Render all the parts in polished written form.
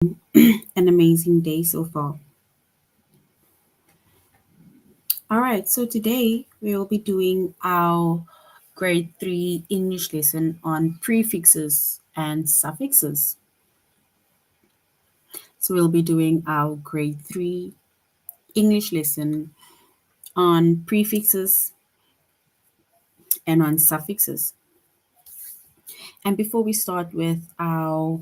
an amazing day so far. All right, so today we will be doing our grade 3 English lesson on prefixes and suffixes. So we'll be doing our grade 3 English lesson on prefixes and on suffixes. And before we start with our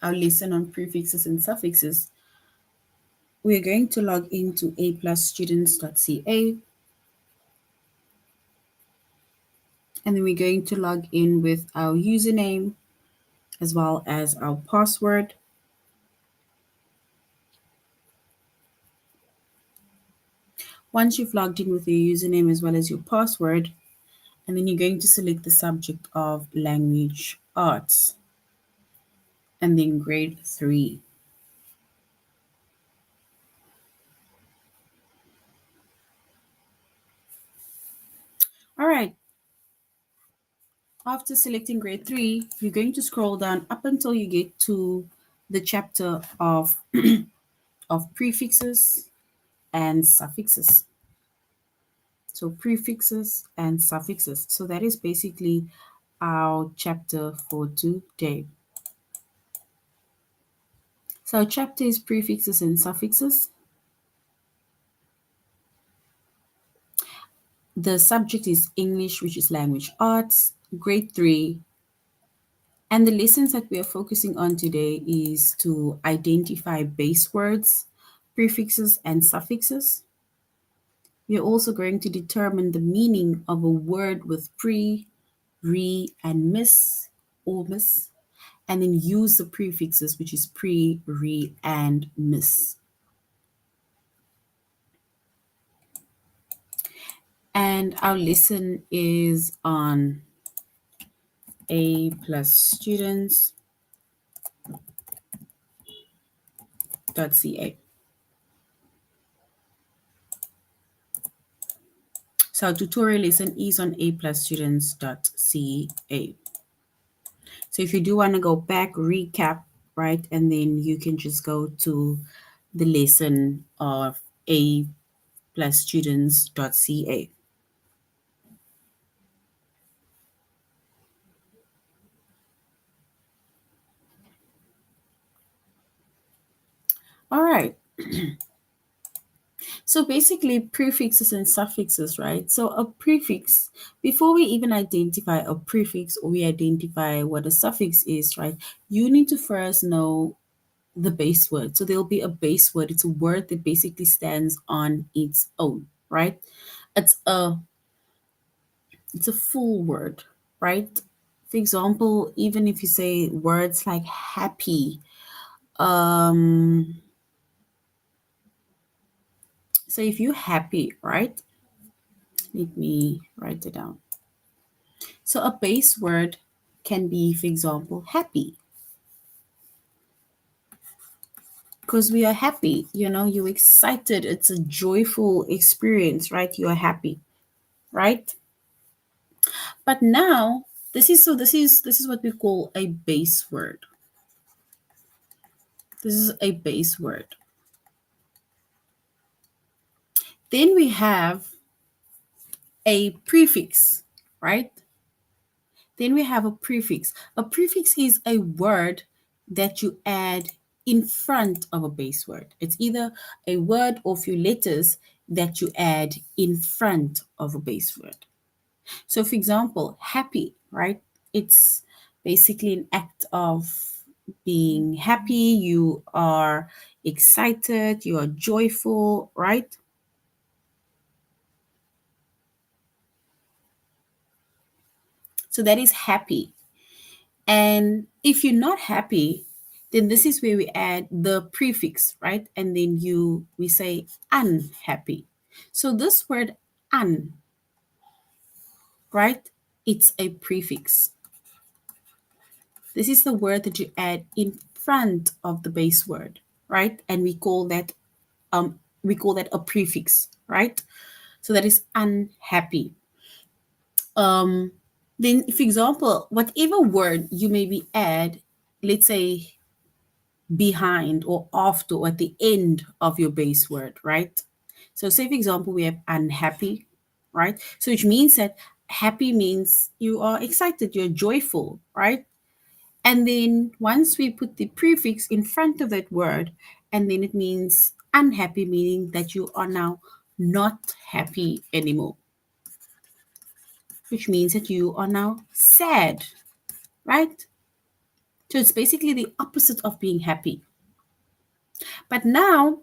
lesson on prefixes and suffixes, we're going to log into aplusstudents.ca, and then we're going to log in with our username as well as our password. Once you've logged in with your username as well as your password, and then you're going to select the subject of language arts and then grade 3. All right. After selecting grade 3, you're going to scroll down up until you get to the chapter of of prefixes and suffixes. So prefixes and suffixes. So that is basically our chapter for today. So our chapter is prefixes and suffixes. The subject is English, which is language arts, grade 3. And the lessons that we are focusing on today is to identify base words, prefixes, and suffixes. We are also going to determine the meaning of a word with pre, re, and miss or miss, and then use the prefixes, which is pre, re, and miss. And our lesson is on A plus students.ca. So our tutorial lesson is on aplusstudents.ca. So if you do want to go back, recap, right, and then you can just go to the lesson of aplusstudents.ca. All right. So basically, prefixes and suffixes, right? So a prefix, before we even identify a prefix or we identify what a suffix is, right, you need to first know the base word. So there'll be a base word. It's a word that basically stands on its own, right? It's a it's a full word, right? For example, even if you say words like happy, um, so if you're happy, right? Let me write it down. So a base word can be, for example, happy. Because we are happy, you're excited. It's a joyful experience, right? You are happy, right? But now this is what we call a base word. This is a base word. Then we have a prefix, right? Then we have a prefix. A prefix is a word that you add in front of a base word. It's either a word or few letters that you add in front of a base word. So, for example, happy, right? It's basically an act of being happy. You are excited, you are joyful, right? So, that is happy. And if you're not happy, then this is where we add the prefix, right? And then we say unhappy. So this word un, right? It's a prefix. This is the word that you add in front of the base word, right? And we call that a prefix, right? So that is unhappy. Um, then, for example, whatever word you maybe add, let's say behind or after or at the end of your base word, right? So, say for example, we have unhappy, right? So, which means that happy means you are excited, you're joyful, right? And then once we put the prefix in front of that word, and then it means unhappy, meaning that you are now not happy anymore, which means that you are now sad, right? So it's basically the opposite of being happy. But now,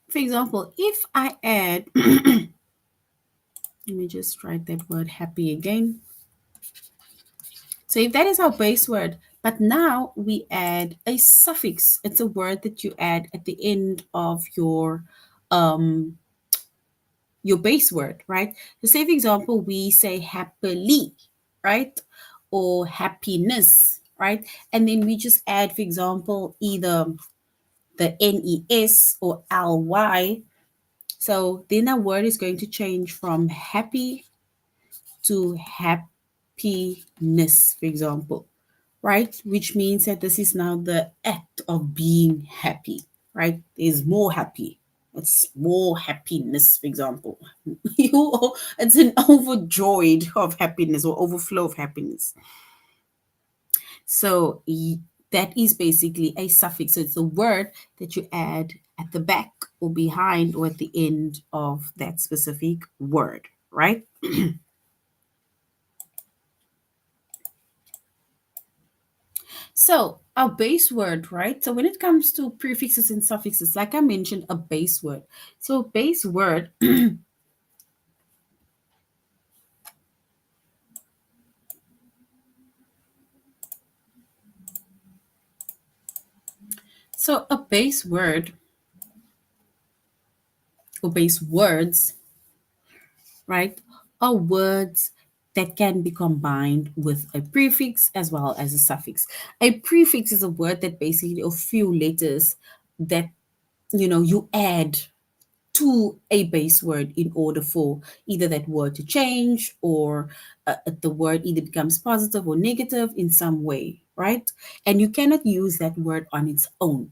for example, if I add, let me just write that word happy again. So if that is our base word, but now we add a suffix. It's a word that you add at the end of um your base word, right? So say for example, we say happily, right? Or happiness, right? And then we just add, for example, either the NES or LY. So then our word is going to change from happy to happiness, for example, right? Which means that this is now the act of being happy, right? There's more happy. It's more happiness, for example. It's an overjoyed of happiness or overflow of happiness. So that is basically a suffix. So it's a word that you add at the back or behind or at the end of that specific word, right? So our base word, right? So when it comes to prefixes and suffixes, like I mentioned, a base word. So a base word, so a base word or base words, right, are words that can be combined with a prefix as well as a suffix. A prefix is a word that basically a few letters that you add to a base word in order for either that word to change or the word either becomes positive or negative in some way, right? And you cannot use that word on its own.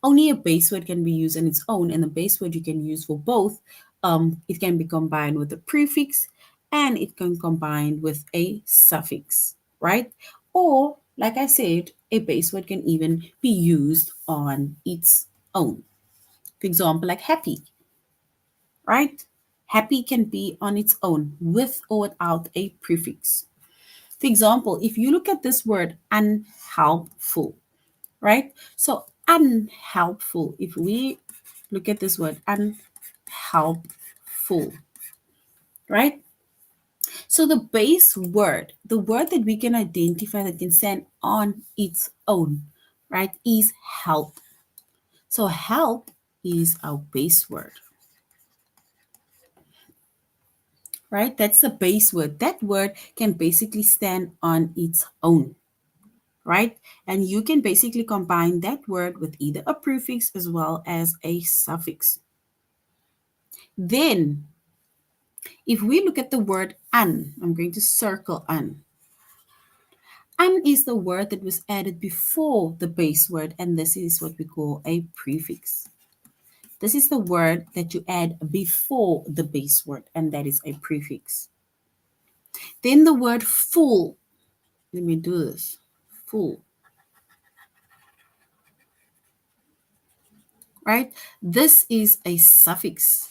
Only a base word can be used on its own, and the base word you can use for both. It can be combined with a prefix and it can combine with a suffix, right? Or, like I said, a base word can even be used on its own. For example, like happy, right? Happy can be on its own with or without a prefix. For example, if you look at this word unhelpful, right? So unhelpful, if we look at this word unhelpful, right? So the base word, the word that we can identify that can stand on its own, right, is help. So help is our base word, right? That's the base word. That word can basically stand on its own, right? And you can basically combine that word with either a prefix as well as a suffix. Then, if we look at the word un, I'm going to circle un. Un is the word that was added before the base word, and this is what we call a prefix. This is the word that you add before the base word, and that is a prefix. Then the word full. Let me do this. Full, right? This is a suffix.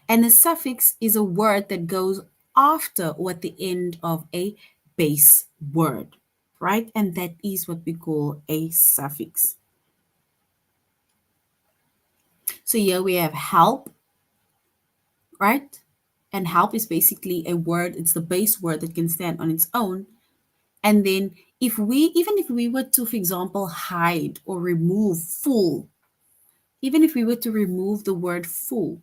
And a suffix is a word that goes after or at the end of a base word, right? And that is what we call a suffix. So here we have help, right? And help is basically a word, it's the base word that can stand on its own. And then even if we were to, for example, hide or remove full, even if we were to remove the word full,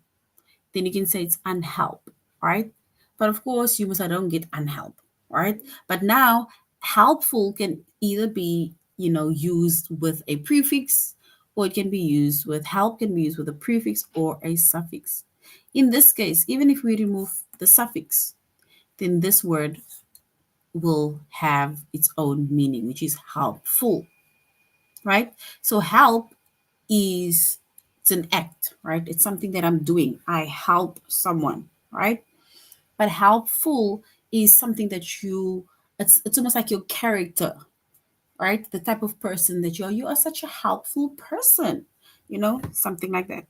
then you can say it's unhelp, right? But of course, you must don't get unhelp, right? But now, helpful can either be, used with a prefix, or it can be used with help, can be used with a prefix or a suffix. In this case, even if we remove the suffix, then this word will have its own meaning, which is helpful, right? So help is it's an act, right? It's something that I'm doing. I help someone, right? But helpful is something that it's almost like your character, right? The type of person that you are. You are such a helpful person, something like that.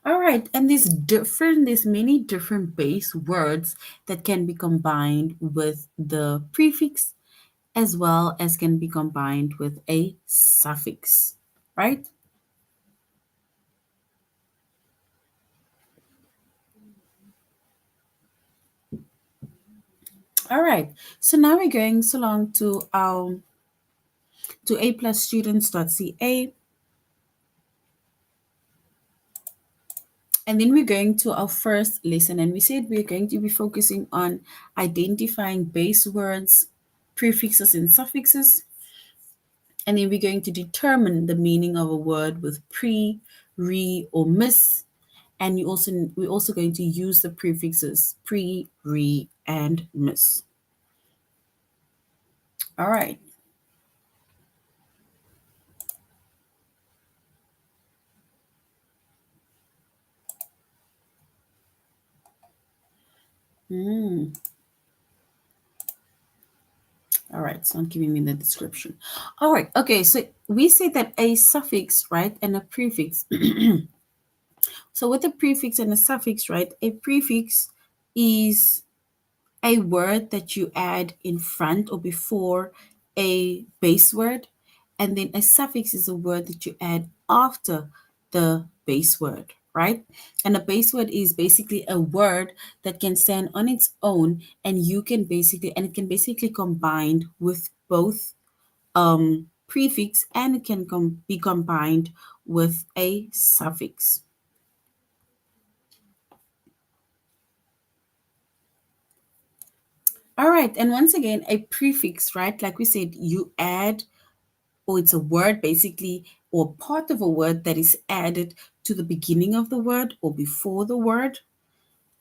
All right, and there's many different base words that can be combined with the prefix as well as can be combined with a suffix, right? All right, so now we're going so long to a plus students.ca, and then we're going to our first lesson, and we said we're going to be focusing on identifying base words, prefixes and suffixes, and then we're going to determine the meaning of a word with pre, re, or miss. And we're also going to use the prefixes pre, re, and miss. All right. Mm. All right. It's not giving me the description. All right. Okay. So we say that a suffix, right, and a prefix. So with a prefix and a suffix, right, a prefix is a word that you add in front or before a base word, and then a suffix is a word that you add after the base word, right? And a base word is basically a word that can stand on its own, and it can basically combined with both prefix, and it can be combined with a suffix. All right, and once again, a prefix, right? Like we said, you add, or it's a word basically, or part of a word that is added to the beginning of the word or before the word.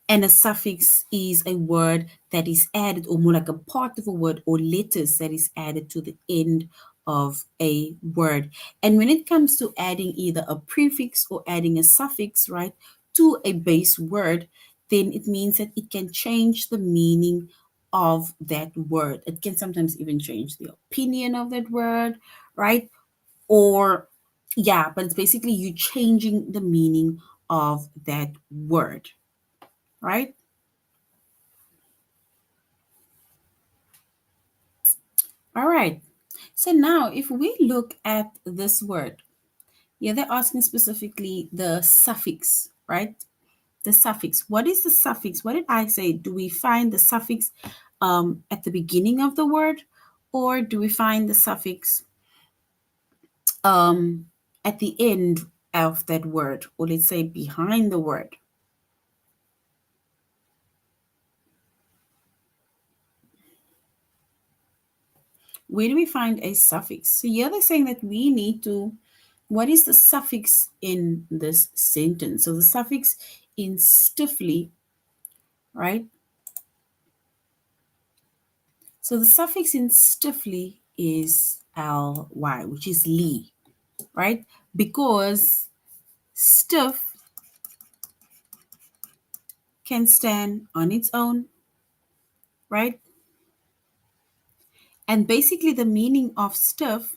And a suffix is a word that is added, or more like a part of a word or letters that is added to the end of a word. And when it comes to adding either a prefix or adding a suffix, right, to a base word, then it means that it can change the meaning of that word. It can sometimes even change the opinion of that word, right? Or, yeah, but it's basically you changing the meaning of that word, right? All right. So now, if we look at this word, yeah, they're asking specifically the suffix, right? The suffix. What is the suffix? What did I say? Do we find the suffix at the beginning of the word, or do we find the suffix um, at the end of that word, or let's say behind the word? Where do we find a suffix? So here they're saying that we need to, what is the suffix in this sentence? So the suffix in stiffly, right? So the suffix in stiffly is ly, which is lee, right? Because stiff can stand on its own, right? And basically the meaning of stiff,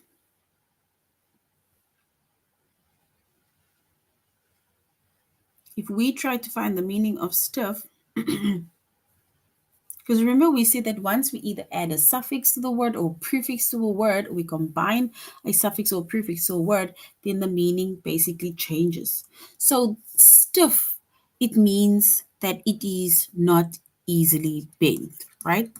if we try to find the meaning of stiff, because remember, we said that once we either add a suffix to the word or prefix to a word, we combine a suffix or prefix to a word, then the meaning basically changes. So, stiff, it means that it is not easily bent, right?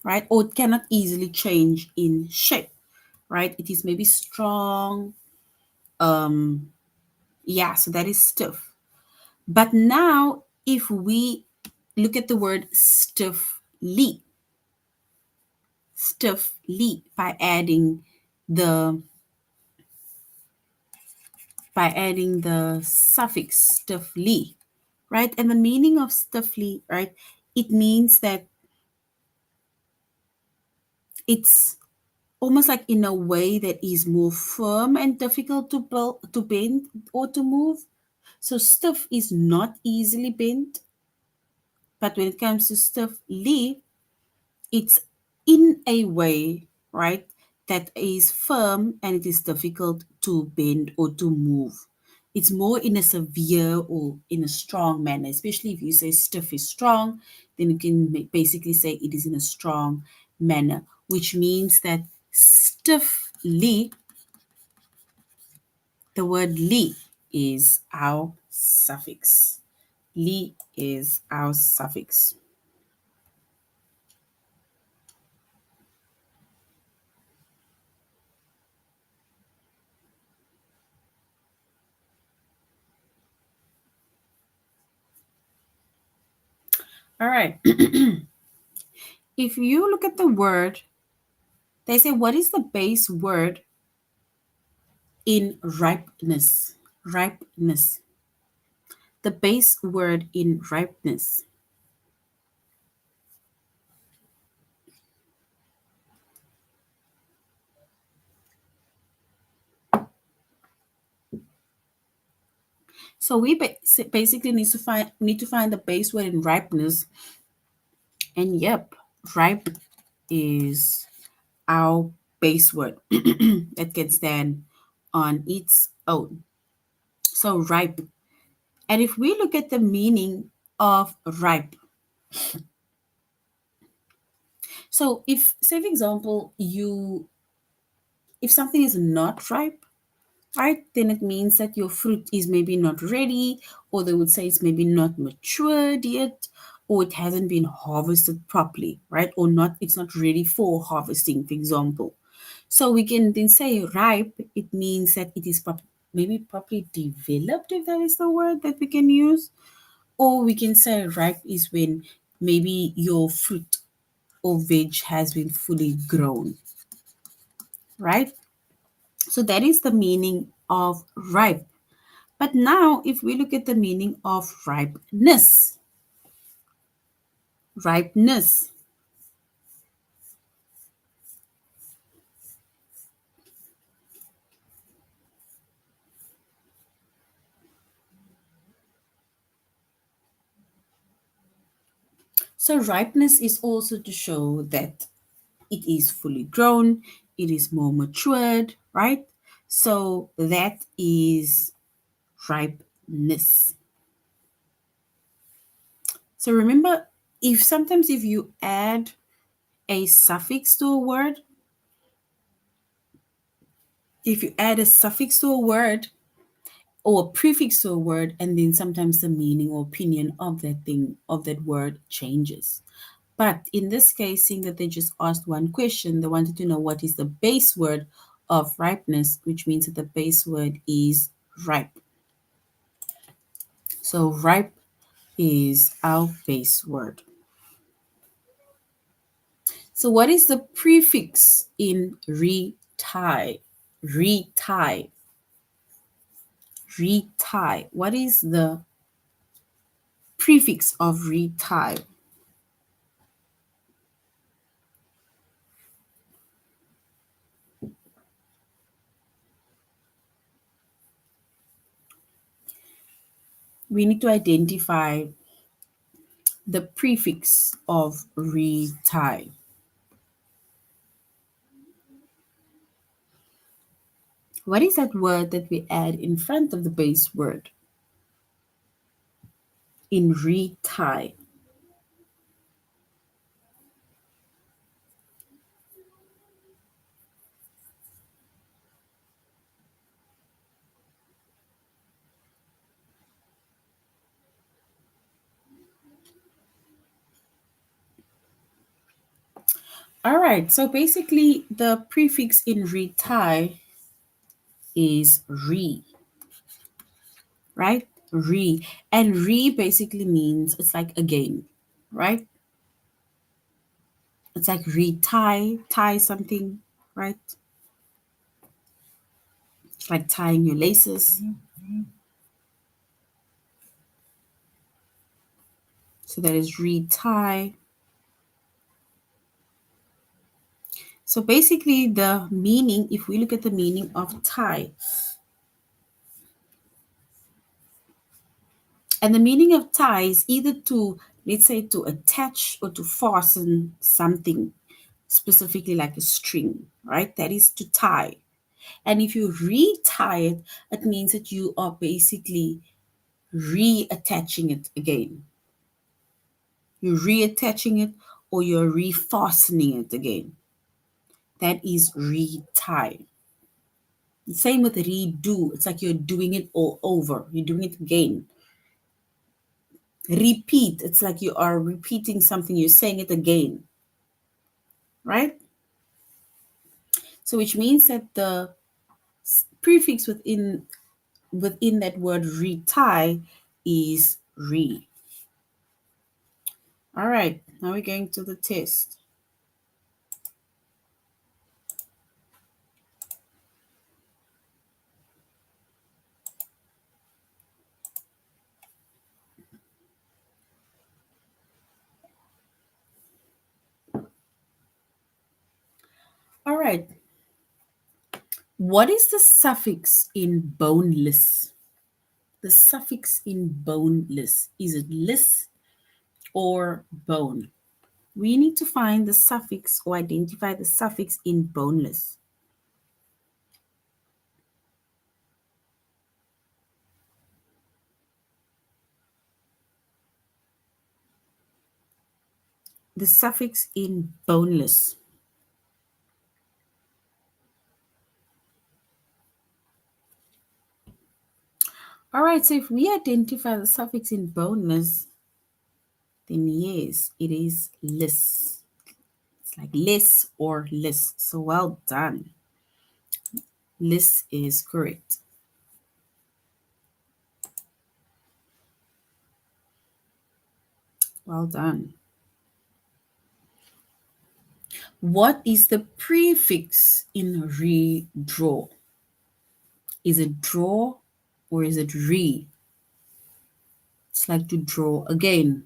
Right? Or it cannot easily change in shape, right? It is maybe strong. Um, yeah, so that is stiff. But now, if we look at the word stiffly, stiffly by adding the by adding the suffix stiffly, right? And the meaning of stiffly, right? It means that it's almost like in a way that is more firm and difficult to bend or to move. So stiff is not easily bent, but when it comes to stiffly, it's in a way, right, that is firm and it is difficult to bend or to move. It's more in a severe or in a strong manner, especially if you say stiff is strong, then you can basically say it is in a strong manner, which means that stiffly, the word li is our suffix. Li is our suffix. All right. If you look at the word, they say, what is the base word in ripeness? Ripeness. The base word in ripeness. So we basically need to find the base word in ripeness, and yep, ripe is our base word that can stand on its own. So ripe. And if we look at the meaning of ripe, so if, say for example, if something is not ripe, right, then it means that your fruit is maybe not ready, or they would say it's maybe not matured yet, or it hasn't been harvested properly, right, or not, it's not ready for harvesting, for example. So we can then say ripe, it means that it is maybe properly developed, if that is the word that we can use. Or we can say ripe is when maybe your fruit or veg has been fully grown, right? So that is the meaning of ripe. But now, if we look at the meaning of ripeness, ripeness. So, ripeness is also to show that it is fully grown, it is more matured, right? So, that is ripeness. So, remember, if you add a suffix to a word, if you add a suffix to a word or a prefix to a word, and then sometimes the meaning or opinion of that thing, of that word changes. But in this case, seeing that they just asked one question, they wanted to know what is the base word of ripeness, which means that the base word is ripe. So ripe is our base word. So what is the prefix in retie? Retie. Retie. What is the prefix of retie? We need to identify the prefix of retie. What is that word that we add in front of the base word in retie? All right, so basically the prefix in retie is re, right? Re. And re basically means it's like again, right? It's like retie, tie something, right? like tying your laces. So that is retie. So basically the meaning, if we look at the meaning of tie, and the meaning of tie is either to, let's say, to attach or to fasten something, specifically like a string, right? That is to tie. And if you retie it, it means that you are basically reattaching it again. You're reattaching it or you're refastening it again. That is retie. Same with redo. It's like you're doing it all over. You're doing it again. Repeat. It's like you are repeating something. You're saying it again. Right? So which means that the prefix within that word retie is re. All right. Now we're going to the test. All right. What is the suffix in boneless? The suffix in boneless. Is it less or bone? We need to find the suffix or identify the suffix in boneless. The suffix in boneless. All right, so if we identify the suffix in boneless, then yes, it is less. It's like less or less. So well done. Less is correct. Well done. What is the prefix in redraw? Is it draw or is it re? It's like to draw again.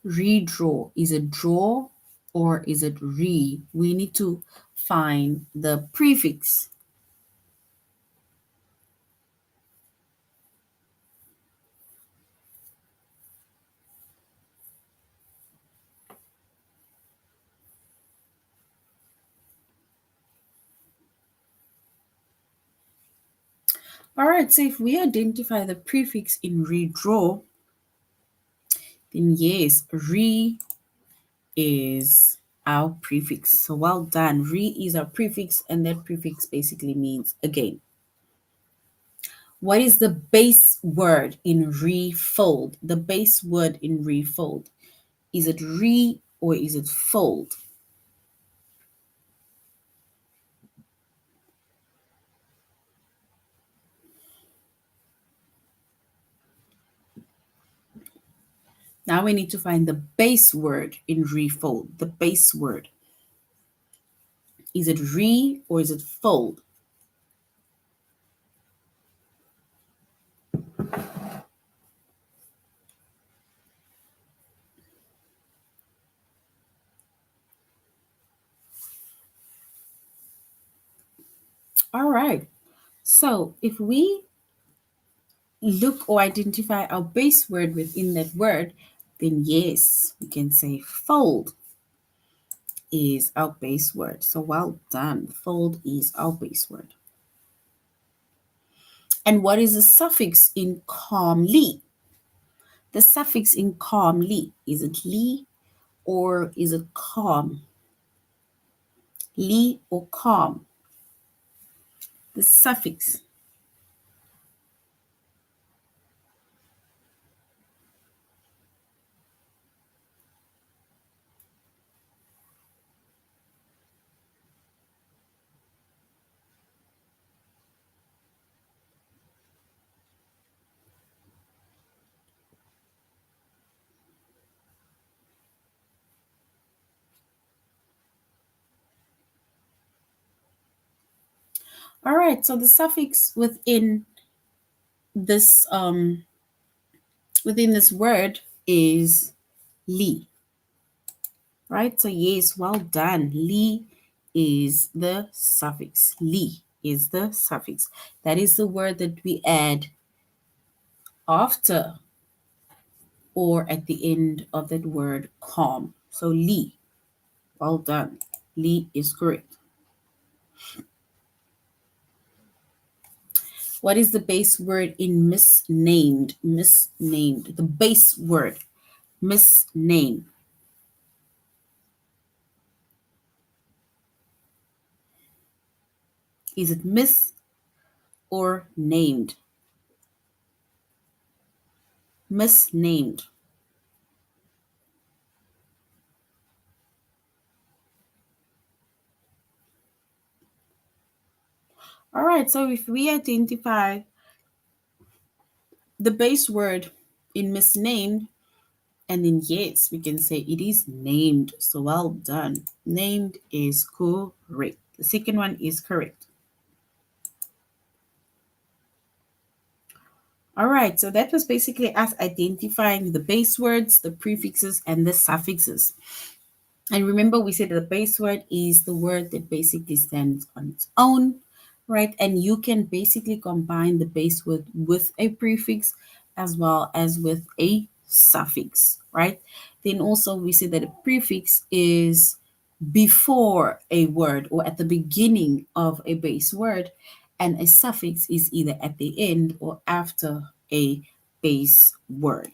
Redraw. Is it draw or is it re? We need to find the prefix. All right, so if we identify the prefix in redraw, then yes, re is our prefix. So well done. Re is our prefix, and that prefix basically means again. What is the base word in refold? The base word in refold. Is it re or is it fold? Now we need to find the base word in refold. The base word. Is it re or is it fold? All right. So if we look or identify our base word within that word, then yes, we can say fold is our base word. So well done. Fold is our base word. And what is the suffix in calmly? The suffix in calmly, is it ly or is it calm? Ly or calm? The suffix. All right, so the suffix this um within this word is li, right? So yes, well done. Li is the suffix. Li is the suffix. That is the word that we add after or at the end of that word calm. So li, well done. Li is correct. What is the base word in misnamed? Misnamed. The base word. Misname. Is it mis or named? Misnamed. All right, so if we identify the base word in misnamed, and then yes, we can say it is named. So well done. Named is correct. The second one is correct. All right, so that was basically us identifying the base words, the prefixes, and the suffixes. And remember, we said that the base word is the word that basically stands on its own, right? And you can basically combine the base word with a prefix as well as with a suffix, right? Then also, we said that a prefix is before a word or at the beginning of a base word, and a suffix is either at the end or after a base word.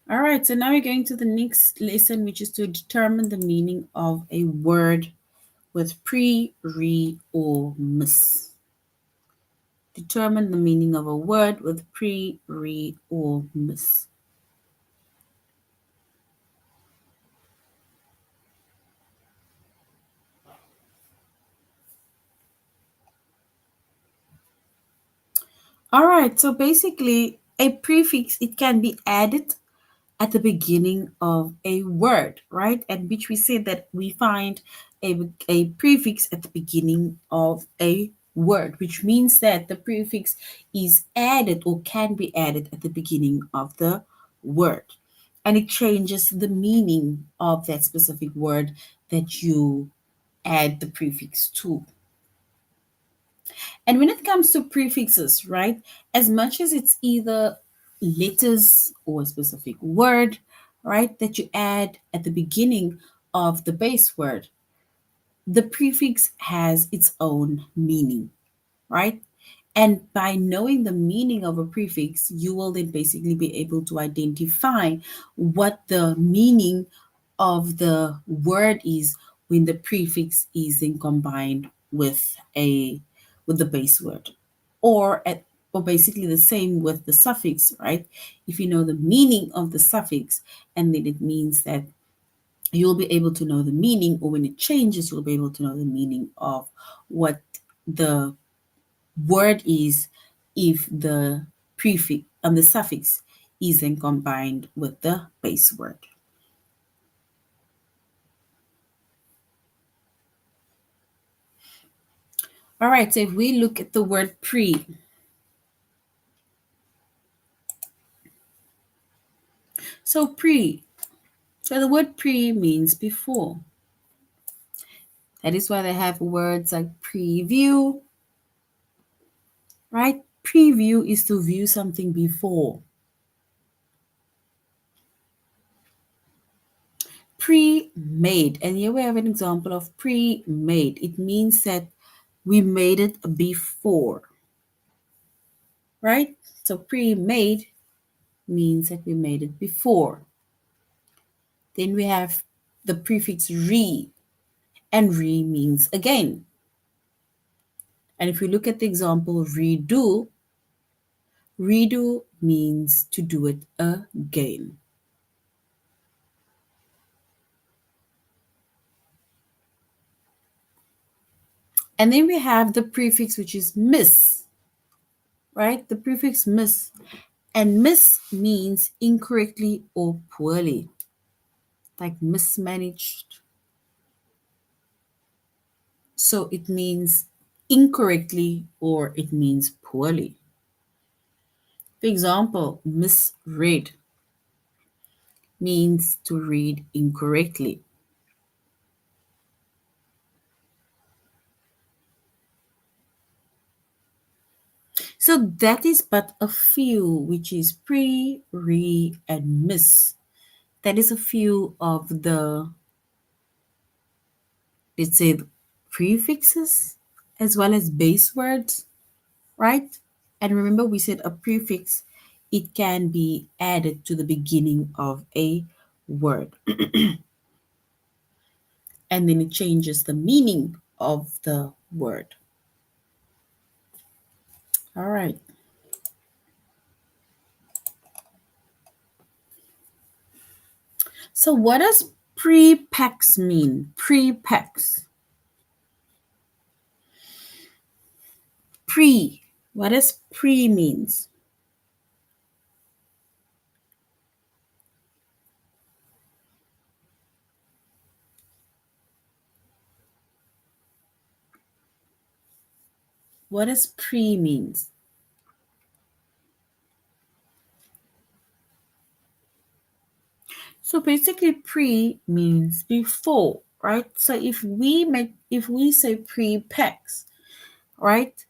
All right, so now we're going to the next lesson, which is to determine the meaning of a word with pre, re, or miss. Determine the meaning of a word with pre, re, or miss. All right, so basically, a prefix, it can be added at the beginning of a word, right? And which we said that we find a prefix at the beginning of a word, which means that the prefix is added or can be added at the beginning of the word. And it changes the meaning of that specific word that you add the prefix to. And when it comes to prefixes, right, as much as it's either letters or a specific word, right, that you add at the beginning of the base word, the prefix has its own meaning, right? And by knowing the meaning of a prefix, you will then basically be able to identify what the meaning of the word is when the prefix is then combined with the base word. Or basically the same with the suffix, right? If you know the meaning of the suffix, and then it means that you'll be able to know the meaning, or when it changes, you'll be able to know the meaning of what the word is if the prefix and the suffix isn't combined with the base word. All right, so if we look at the word pre, so pre, so the word pre means before. That is why they have words like preview, right? Preview is to view something before. Pre-made, and here we have an example of pre-made. It means that we made it before, right? So pre-made means that we made it before. Then we have the prefix re, and re means again. And if we look at the example redo, redo means to do it again. And then we have the prefix which is miss, right? The prefix miss. And miss means incorrectly or poorly. like mismanaged. So it means incorrectly or it means poorly. For example, misread means to read incorrectly. So that is but a few, which is pre, re, and miss. That is a few of the, let's say, prefixes as well as base words, right? And remember, we said a prefix, it can be added to the beginning of a word, and then it changes the meaning of the word. All right. So, what does prepex mean? Prepex. Pre. What does pre means? What does pre means? So basically, pre means before, right? So if we say prepex, right?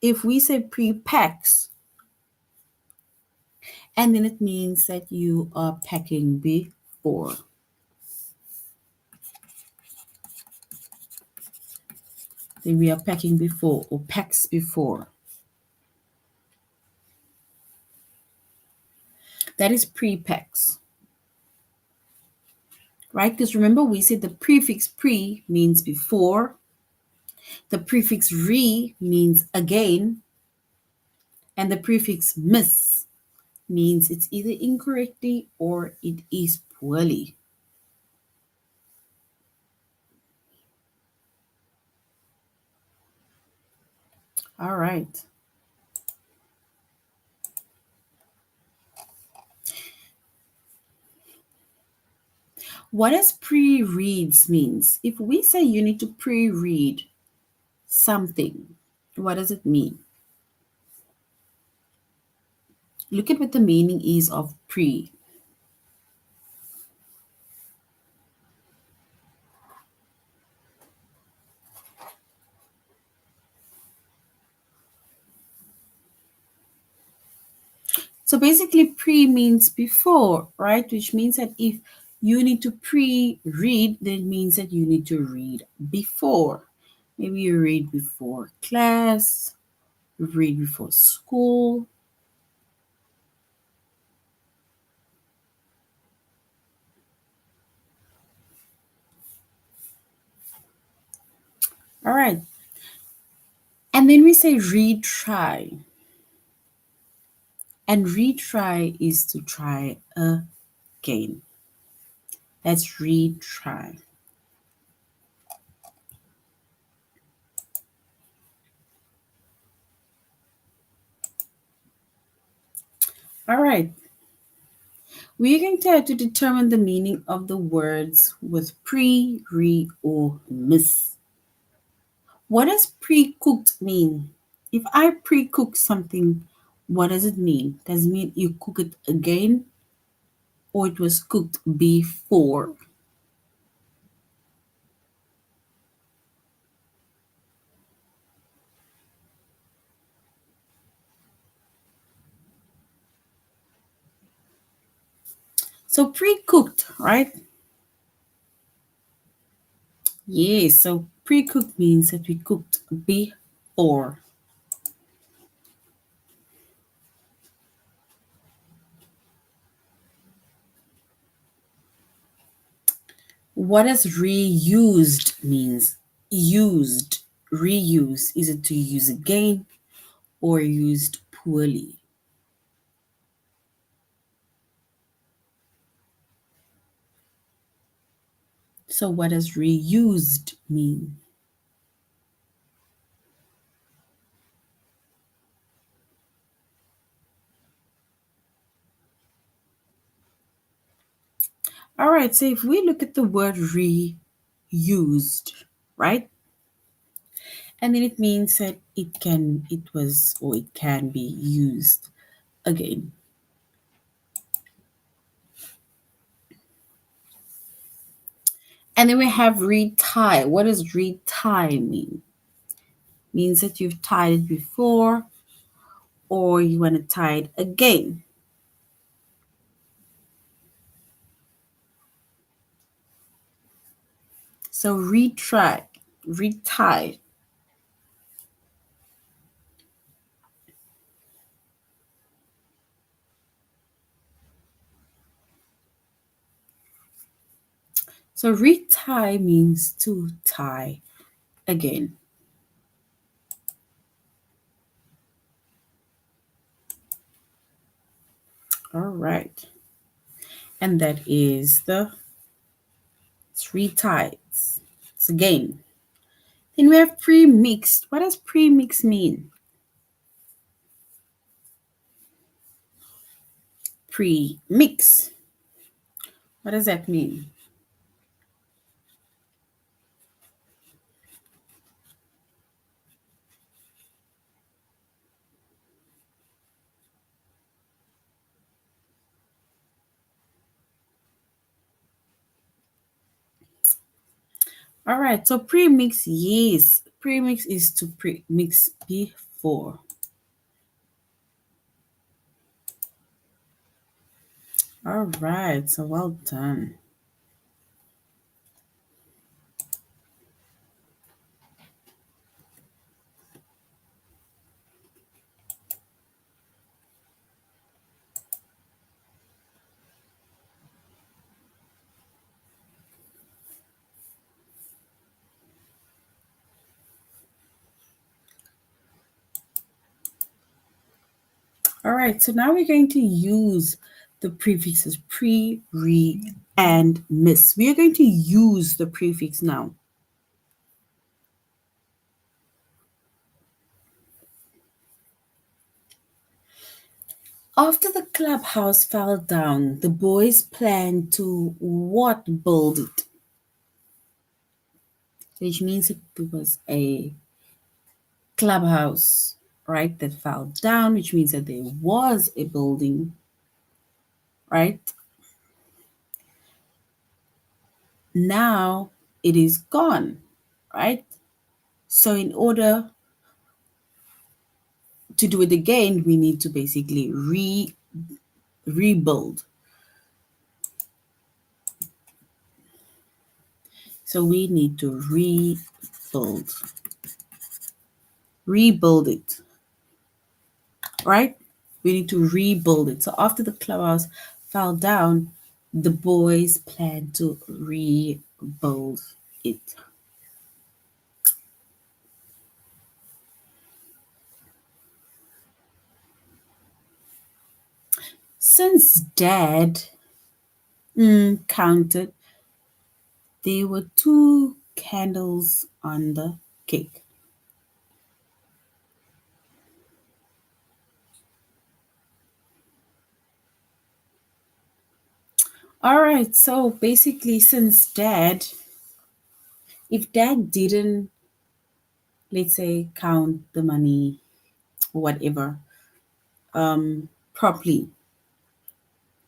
If we say prepex, and then it means that you are packing before. Then we are packing before or packs before. That is prepex, right? Because remember, we said the prefix pre means before, the prefix re means again, and the prefix miss means it's either incorrectly or it is poorly. All right. What does pre-reads means? If we say you need to pre-read something, what does it mean? Look at what the meaning is of pre. So basically, pre means before, right? Which means that if you need to pre read, then it means that you need to read before. Maybe you read before class, you read before school. All right. And then we say retry. And retry is to try again. That's retry. All right. We're going to have to determine the meaning of the words with pre, re, or miss. What does pre-cooked mean? If I pre-cook something, what does it mean? Does it mean you cook it again or it was cooked before? So pre-cooked, right? Yes, so pre-cooked means that we cooked before. What does reused means? Used, reuse. Is it to use again or used poorly? So what does reused mean? All right, so if we look at the word reused, right? And then it means that it was, or it can be used again. And then we have retie. What does retie mean? Means that you've tied it before or you want to tie it again. So retry, retie. So retie means to tie again. All right. And that is the three ties. It's again. Then we have pre-mixed. What does pre-mix mean? Pre-mix. What does that mean? All right, so pre-mix, yes. Pre-mix is to pre-mix before. All right, so well done. All right, so now we're going to use the prefixes pre, re, and miss. We are going to use the prefix now. After the clubhouse fell down, the boys planned to what build it? Which means it was a clubhouse, right, that fell down, which means that there was a building, right? Now it is gone, right? So in order to do it again, we need to basically rebuild. So we need to rebuild it, right? We need to rebuild it. So after the clubhouse fell down, the boys planned to rebuild it. Since Dad counted, there were 2 candles on the cake. All right, so basically, since if Dad didn't, let's say, count the money or whatever properly,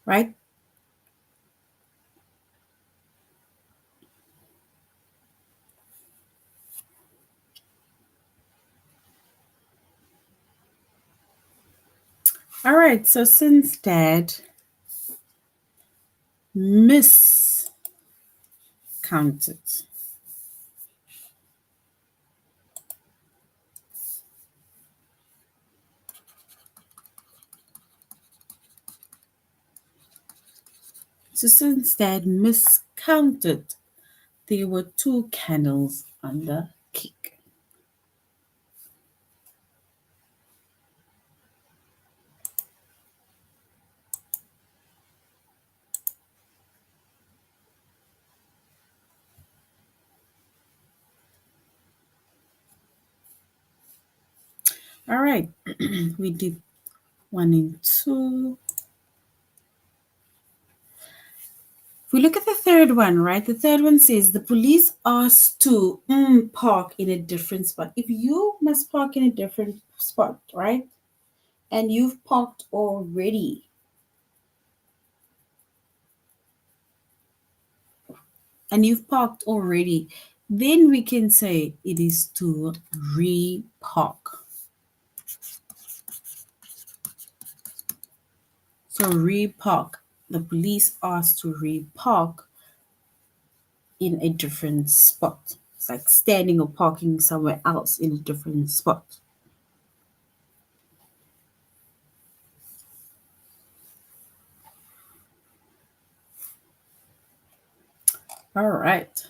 right? All right, so since Dad miscounted, there were 2 candles on the cake. All right, we did 1 and 2. If we look at the third one, right? The third one says the police asked to park in a different spot. If you must park in a different spot, right? And you've parked already, then we can say it is to repark. So repark. The police asked to repark in a different spot. It's like standing or parking somewhere else in a different spot. All right.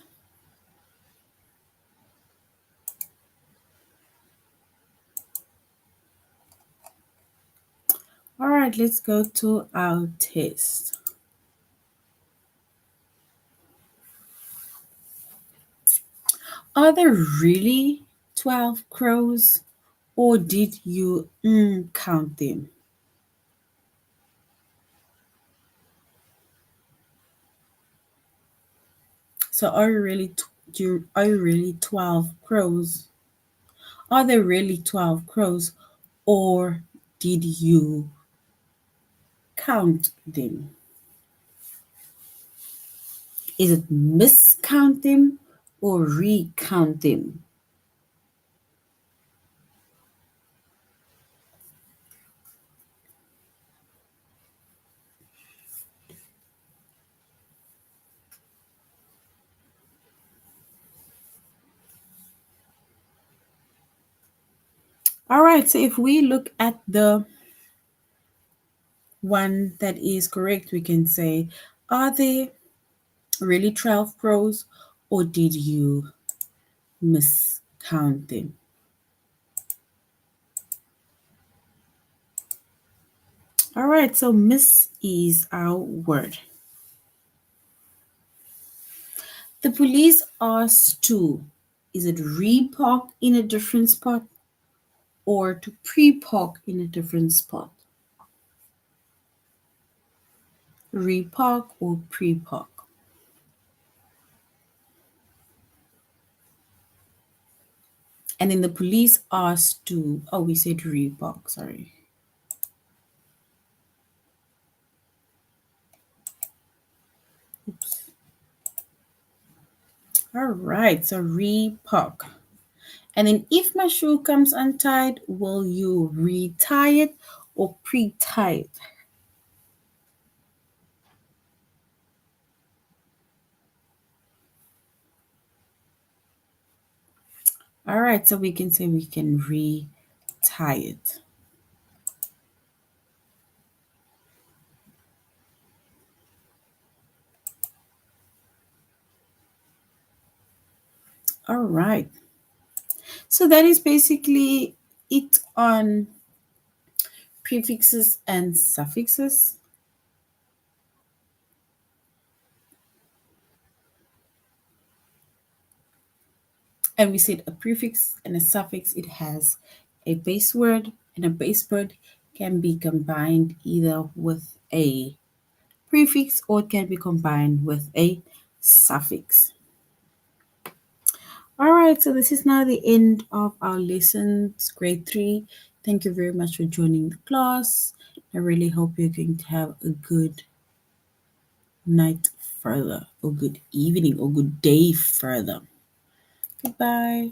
All right, let's go to our test. Are there really 12 crows or did you count them? So are you really 12 crows? Are there really 12 crows or did you count them? Is it miscount them or recount them? All right, so if we look at the one that is correct, we can say, are there really 12 crows or did you miscount them? All right, so miss is our word. The police asked to, is it repark in a different spot or to pre-park in a different spot? Repark or pre-park? And then the police asked to, oh, we said repark, sorry. Oops. All right, so repark. And then if my shoe comes untied, will you retie it or pre-tie it? All right, so we can say we can retie it. All right. So that is basically it on prefixes and suffixes. And we said a prefix and a suffix, it has a base word, and a base word can be combined either with a prefix or it can be combined with a suffix. All right, so this is now the end of our lessons, grade 3. Thank you very much for joining the class. I really hope you're going to have a good night further, or good evening, or good day further. Goodbye.